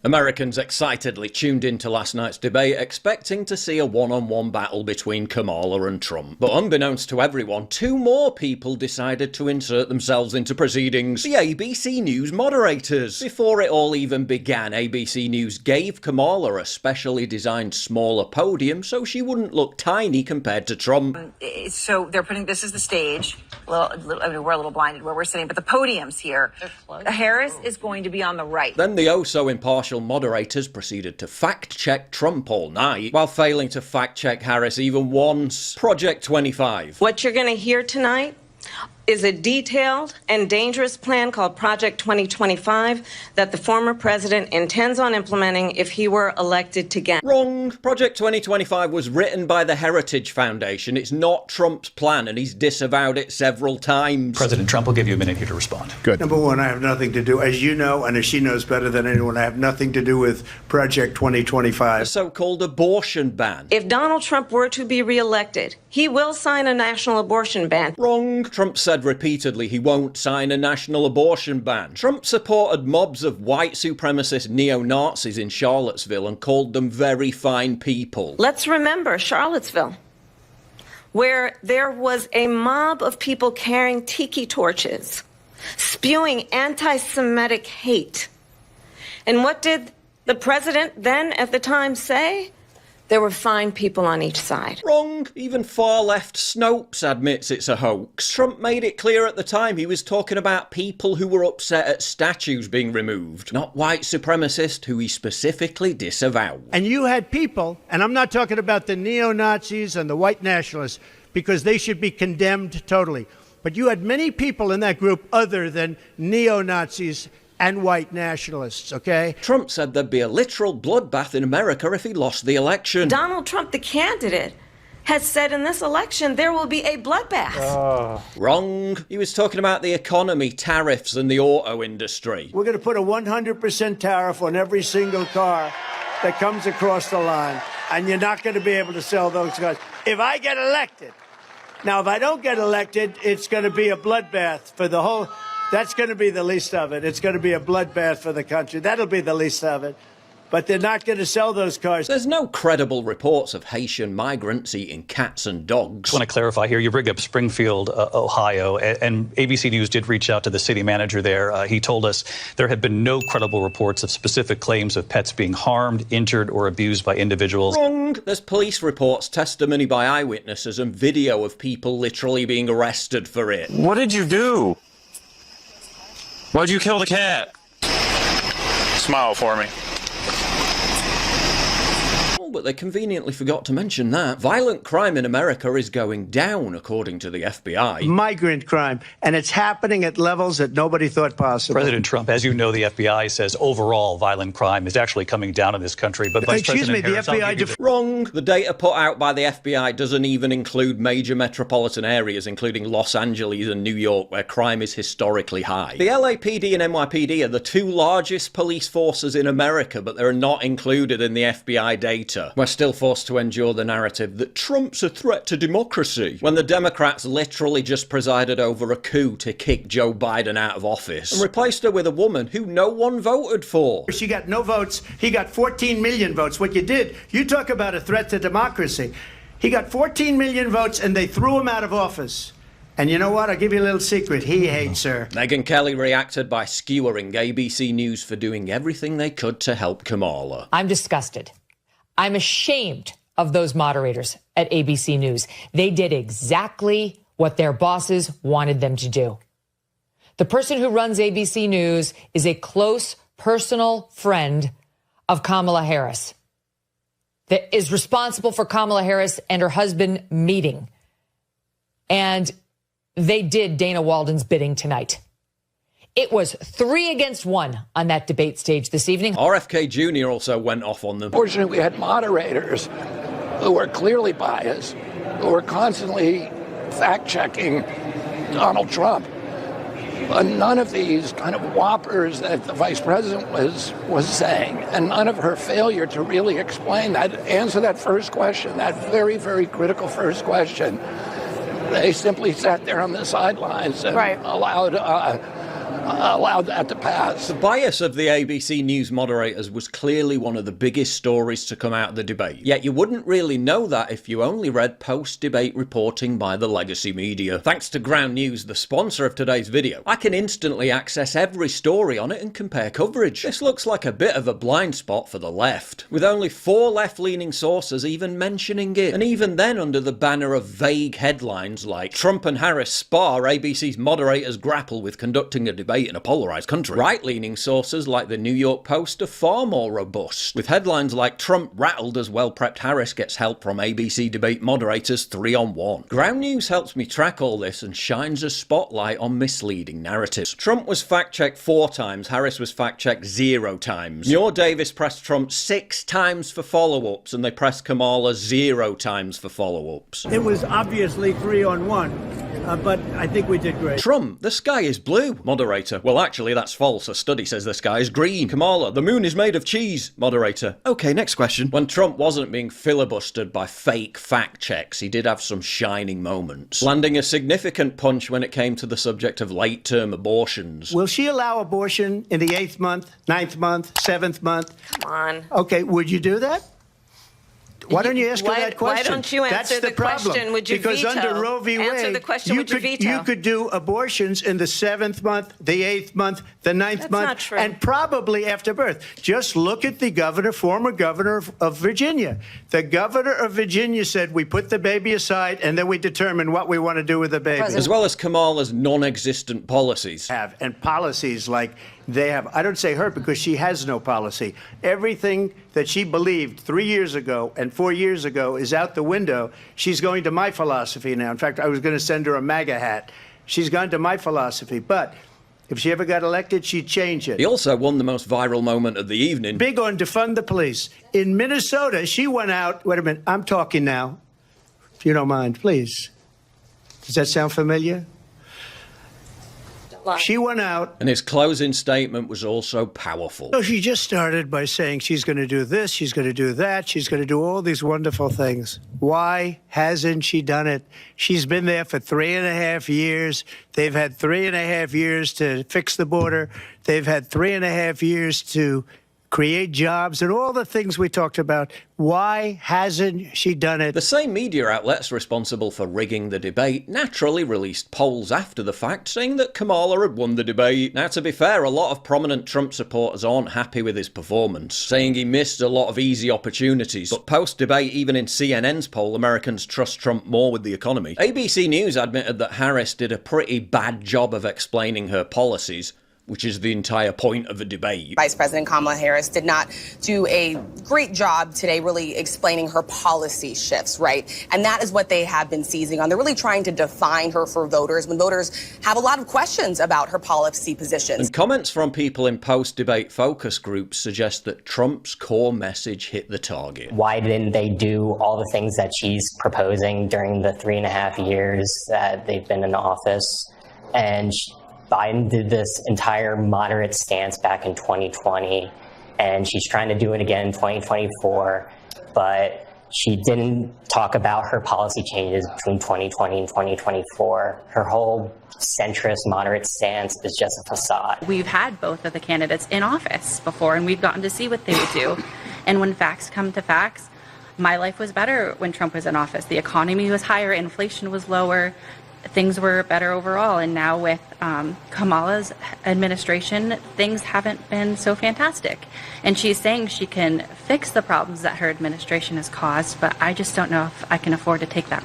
Americans excitedly tuned into last night's debate, expecting to see a one-on-one battle between Kamala and Trump. But unbeknownst to everyone, two more people decided to insert themselves into proceedings: the ABC News moderators. Before it all even began, ABC News gave Kamala a specially designed smaller podium so she wouldn't look tiny compared to Trump. So they're putting, this is the stage. I mean, we're a little blinded where we're sitting, but the podium's here. Harris is going to be on the right. Then the oh-so-impartial moderators proceeded to fact-check Trump all night, while failing to fact-check Harris even once. Project 25. What you're going to hear tonight is a detailed and dangerous plan called Project 2025 that the former president intends on implementing if he were elected again. Wrong. Project 2025 was written by the Heritage Foundation. It's not Trump's plan, and he's disavowed it several times. President Trump will give you a minute here to respond. Good. Number one, I have nothing to do, as you know, and as she knows better than anyone, I have nothing to do with Project 2025. The so-called abortion ban. If Donald Trump were to be reelected, he will sign a national abortion ban. Wrong. Trump said repeatedly he won't sign a national abortion ban. Trump supported mobs of white supremacist neo-Nazis in Charlottesville and called them very fine people. Let's remember Charlottesville, where there was a mob of people carrying tiki torches, spewing anti-Semitic hate. And what did the president then at the time say? There were fine people on each side. Wrong. Even far-left Snopes admits it's a hoax. Trump made it clear at the time he was talking about people who were upset at statues being removed, not white supremacists who he specifically disavowed. And you had people, and I'm not talking about the neo-Nazis and the white nationalists, because they should be condemned totally. But you had many people in that group other than neo-Nazis and white nationalists, okay? Trump said there'd be a literal bloodbath in America if he lost the election. Donald Trump, the candidate, has said in this election there will be a bloodbath. Wrong. He was talking about the economy, tariffs, and the auto industry. We're going to put a 100% tariff on every single car that comes across the line, and you're not going to be able to sell those cars if I get elected. Now, if I don't get elected, it's going to be a bloodbath for the whole... That's going to be the least of it. It's going to be a bloodbath for the country. That'll be the least of it. But they're not going to sell those cars. There's no credible reports of Haitian migrants eating cats and dogs. I want to clarify here. You bring up Springfield, Ohio, and ABC News did reach out to the city manager there. He told us there have been no credible reports of specific claims of pets being harmed, injured, or abused by individuals. Wrong. There's police reports, testimony by eyewitnesses, and video of people literally being arrested for it. What did you do? Why'd you kill the cat? Smile for me. But they conveniently forgot to mention that. Violent crime in America is going down, according to the FBI. Migrant crime, and it's happening at levels that nobody thought possible. President Trump, as you know, the FBI says overall violent crime is actually coming down in this country. But Vice President Harris, the FBI... Wrong. The data put out by the FBI doesn't even include major metropolitan areas, including Los Angeles and New York, where crime is historically high. The LAPD and NYPD are the two largest police forces in America, but they're not included in the FBI data. We're still forced to endure the narrative that Trump's a threat to democracy, when the Democrats literally just presided over a coup to kick Joe Biden out of office and replaced her with a woman who no one voted for. She got no votes. He got 14 million votes. What you did, you talk about a threat to democracy. He got 14 million votes and they threw him out of office. And you know what? I'll give you a little secret. He hates her. Megyn Kelly reacted by skewering ABC News for doing everything they could to help Kamala. I'm disgusted. I'm ashamed of those moderators at ABC News. They did exactly what their bosses wanted them to do. The person who runs ABC News is a close personal friend of Kamala Harris, that is responsible for Kamala Harris and her husband meeting. And they did Dana Walden's bidding tonight. It was 3 against 1 on that debate stage this evening. RFK Jr. also went off on them. Fortunately, we had moderators who were clearly biased, who were constantly fact-checking Donald Trump. None of these kind of whoppers that the vice president was saying, and none of her failure to really explain that, answer that first question, that very, very critical first question. They simply sat there on the sidelines and allowed allowed that to pass. The bias of the ABC News moderators was clearly one of the biggest stories to come out of the debate. Yet you wouldn't really know that if you only read post-debate reporting by the legacy media. Thanks to Ground News, the sponsor of today's video, I can instantly access every story on it and compare coverage. This looks like a bit of a blind spot for the left, with only 4 left-leaning sources even mentioning it. And even then under the banner of vague headlines like Trump and Harris spar, ABC's moderators grapple with conducting a debate in a polarized country. Right-leaning sources like the New York Post are far more robust, with headlines like Trump rattled as well-prepped Harris gets help from ABC debate moderators 3-on-1. Ground News helps me track all this and shines a spotlight on misleading narratives. Trump was fact-checked 4 times, Harris was fact-checked 0 times. Muir Davis pressed Trump 6 times for follow-ups, and they pressed Kamala 0 times for follow-ups. It was obviously 3-on-1. But I think we did great. Trump, the sky is blue. Moderator, well actually that's false. A study says the sky is green. Kamala, the moon is made of cheese. Moderator, okay, next question. When Trump wasn't being filibustered by fake fact checks, he did have some shining moments, landing a significant punch when it came to the subject of late-term abortions. Will she allow abortion in the 8th month, 9th month, 7th month? Come on. Okay, would you do that? Why don't you ask her that question? Why don't you answer the question? Would you because veto? Under Roe v. Wade, Answer the question, would you veto? You could do abortions in the 7th month, the 8th month, the 9th That's month, not true. and probably after birth. Just look at the governor, former governor of Virginia. The governor of Virginia said, we put the baby aside and then we determine what we want to do with the baby. As well as Kamala's non-existent policies. And policies like they have. I don't say her because she has no policy. Everything that she believed 3 years ago and 4 years ago is out the window. She's going to my philosophy now. In fact, I was going to send her a MAGA hat. She's gone to my philosophy. But if she ever got elected, she'd change it. He also won the most viral moment of the evening. Big on defund the police. In Minnesota, she went out. Wait a minute. I'm talking now. If you don't mind, please. Does that sound familiar? She went out. And his closing statement was also powerful. So she just started by saying she's going to do this, she's going to do that, she's going to do all these wonderful things. Why hasn't she done it? She's been there for 3.5 years. They've had 3.5 years to fix the border. They've had 3.5 years to create jobs and all the things we talked about. Why hasn't she done it? The same media outlets responsible for rigging the debate naturally released polls after the fact saying that Kamala had won the debate. Now, to be fair, a lot of prominent Trump supporters aren't happy with his performance, saying he missed a lot of easy opportunities. But post-debate, even in CNN's poll, Americans trust Trump more with the economy. ABC News admitted that Harris did a pretty bad job of explaining her policies, which is the entire point of the debate. Vice President Kamala Harris did not do a great job today really explaining her policy shifts, right? And that is what they have been seizing on. They're really trying to define her for voters when voters have a lot of questions about her policy positions. And comments from people in post-debate focus groups suggest that Trump's core message hit the target. Why didn't they do all the things that she's proposing during the 3.5 years that they've been in office? And Biden did this entire moderate stance back in 2020, and she's trying to do it again in 2024, but she didn't talk about her policy changes between 2020 and 2024. Her whole centrist moderate stance is just a facade. We've had both of the candidates in office before, and we've gotten to see what they would do. And when facts come to facts, my life was better when Trump was in office. The economy was higher, inflation was lower, things were better overall. And now with Kamala's administration, things haven't been so fantastic. And she's saying she can fix the problems that her administration has caused, but I just don't know if I can afford to take that risk.